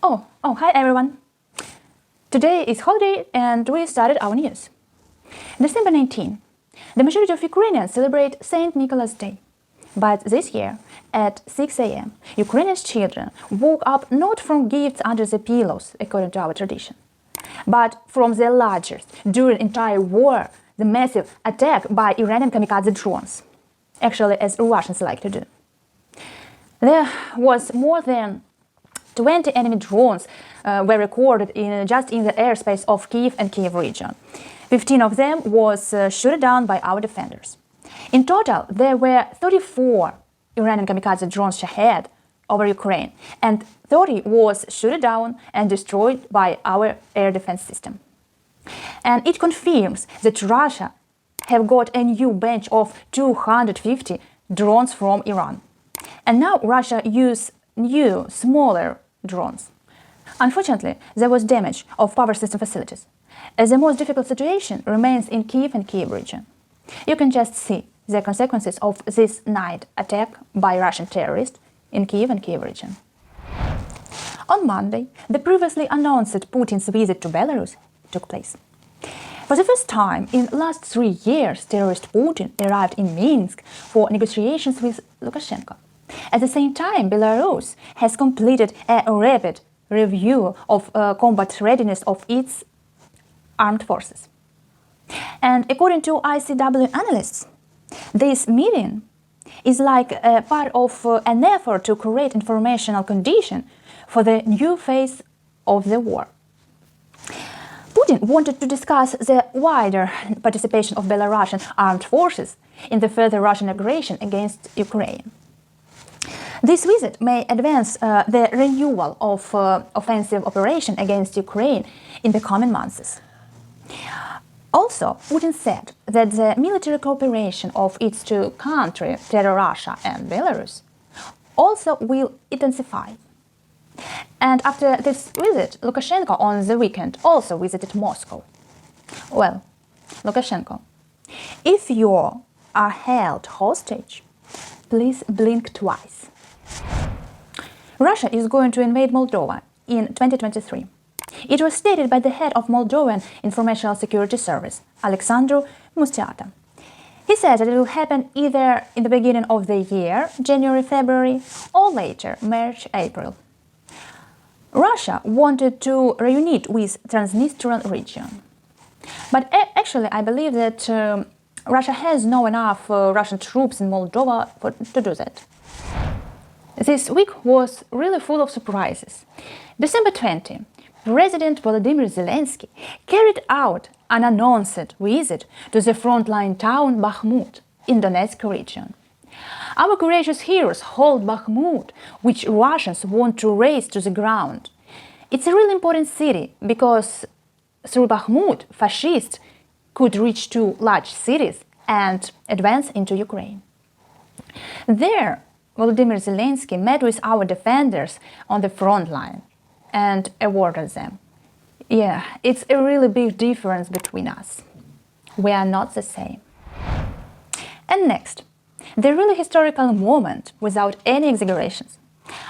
Hi everyone. Today is holiday and we started our news. December 19. The majority of Ukrainians celebrate St.Nicholas Day. But this year, at 6 a.m., Ukrainian children woke up not from gifts under the pillows, according to our tradition, but from the largest, during entire war, the massive attack by Iranian kamikaze drones, actually as Russians like to do. There was more than 20 enemy drones were recorded just in the airspace of Kyiv and Kyiv region. 15 of them was shot down by our defenders. In total, there were 34 Iranian kamikaze drones Shahed over Ukraine, and 30 was shot down and destroyed by our air defense system. And it confirms that Russia have got a new batch of 250 drones from Iran. And now Russia uses new, smaller drones. Unfortunately, there was damage of power system facilities. As the most difficult situation remains in Kyiv and Kyiv region. You can just see the consequences of this night attack by Russian terrorists in Kyiv and Kyiv region. On Monday, the previously announced Putin's visit to Belarus took place. For the first time in the last 3 years, terrorist Putin arrived in Minsk for negotiations with Lukashenko. At the same time, Belarus has completed a rapid review of combat readiness of its armed forces. And according to ICW analysts, this meeting is like a part of an effort to create informational condition for the new phase of the war. Putin wanted to discuss the wider participation of Belarusian armed forces in the further Russian aggression against Ukraine. This visit may advance the renewal of offensive operation against Ukraine in the coming months. Also, Putin said that the military cooperation of its two countries, Russia and Belarus, also will intensify. And after this visit, Lukashenko on the weekend also visited Moscow. Well, Lukashenko, if you are held hostage, please blink twice. Russia is going to invade Moldova in 2023. It was stated by the head of Moldovan Informational Security Service, Alexandru Mustiata. He said that it will happen either in the beginning of the year, January, February, or later, March, April. Russia wanted to reunite with Transnistrian region. But actually, I believe that Russia has not enough Russian troops in Moldova to do that. This week was really full of surprises. December 20, President Volodymyr Zelensky carried out an unannounced visit to the frontline town Bachmut in Donetsk region. Our courageous heroes hold Bachmut, which Russians want to raze to the ground. It's a really important city because through Bachmut, fascists could reach two large cities and advance into Ukraine. There, Volodymyr Zelensky met with our defenders on the front line and awarded them. Yeah, it's a really big difference between us. We are not the same. And next, the really historical moment, without any exaggerations,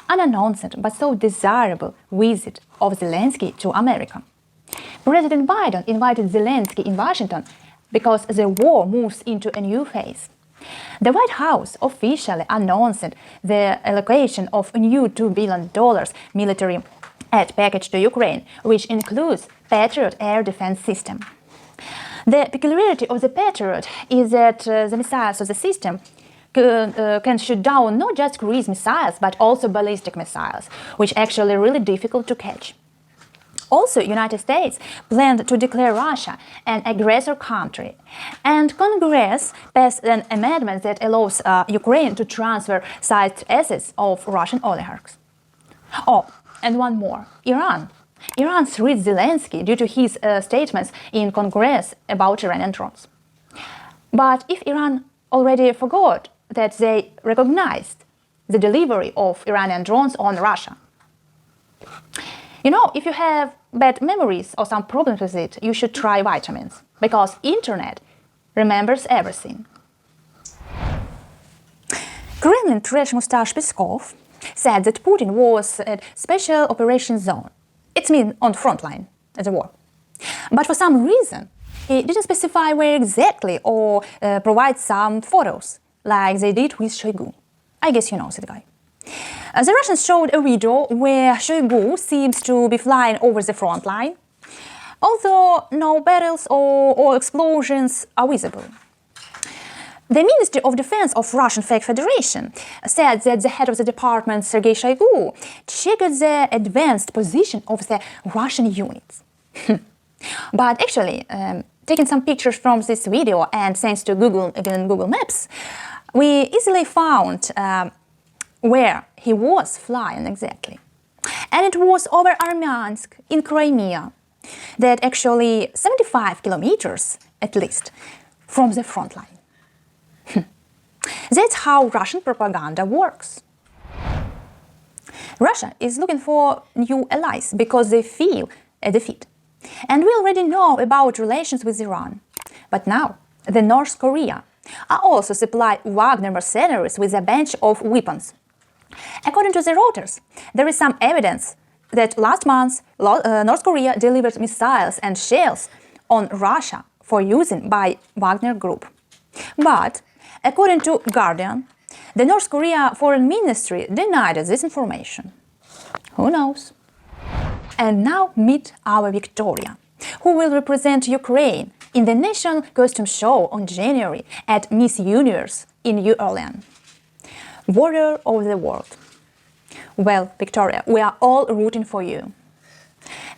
unannounced but so desirable visit of Zelensky to America. President Biden invited Zelensky in Washington because the war moves into a new phase. The White House officially announced the allocation of a new $2 billion military aid package to Ukraine, which includes Patriot air defense system. The peculiarity of the Patriot is that the missiles of the system can shoot down not just cruise missiles, but also ballistic missiles, which are actually really difficult to catch. Also, United States planned to declare Russia an aggressor country, and Congress passed an amendment that allows Ukraine to transfer seized assets of Russian oligarchs. Oh, and one more, Iran. Iran threats Zelensky due to his statements in Congress about Iranian drones. But if Iran already forgot that they recognized the delivery of Iranian drones on Russia. You know, if you have bad memories or some problems with it, you should try vitamins, because internet remembers everything. Kremlin trash mustache Peskov said that Putin was at special operation zone. It means on frontline of the war. But for some reason, he didn't specify where exactly or provide some photos, like they did with Shoigu. I guess you know that guy. The Russians showed a video where Shoigu seems to be flying over the front line, although no battles or explosions are visible. The Ministry of Defense of Russian Federation said that the head of the department, Sergei Shoigu, checked the advanced position of the Russian units. But actually, taking some pictures from this video and thanks to Google Maps, we easily found where he was flying exactly. And it was over Armyansk in Crimea, that actually 75 kilometers at least from the front line. That's how Russian propaganda works. Russia is looking for new allies because they feel a defeat. And we already know about relations with Iran. But now, the North Korea are also supply Wagner mercenaries with a bunch of weapons. According to the Reuters, there is some evidence that last month North Korea delivered missiles and shells on Russia for using by Wagner Group. But according to Guardian, the North Korea Foreign Ministry denied this information. Who knows? And now meet our Victoria, who will represent Ukraine in the national costume show on January at Miss Universe in New Orleans. Warrior of the world. Well, Victoria, we are all rooting for you.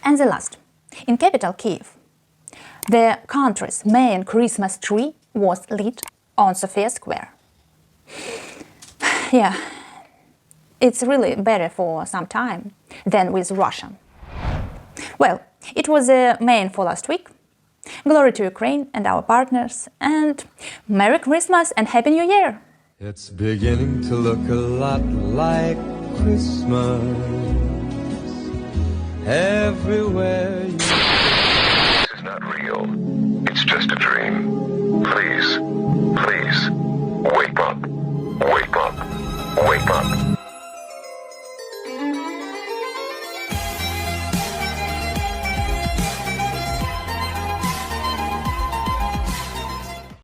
And the last, in capital Kiev, the country's main Christmas tree was lit on Sofia Square. Yeah, it's really better for some time than with Russia. Well, it was the main for last week. Glory to Ukraine and our partners, and Merry Christmas and Happy New Year! It's beginning to look a lot like Christmas everywhere you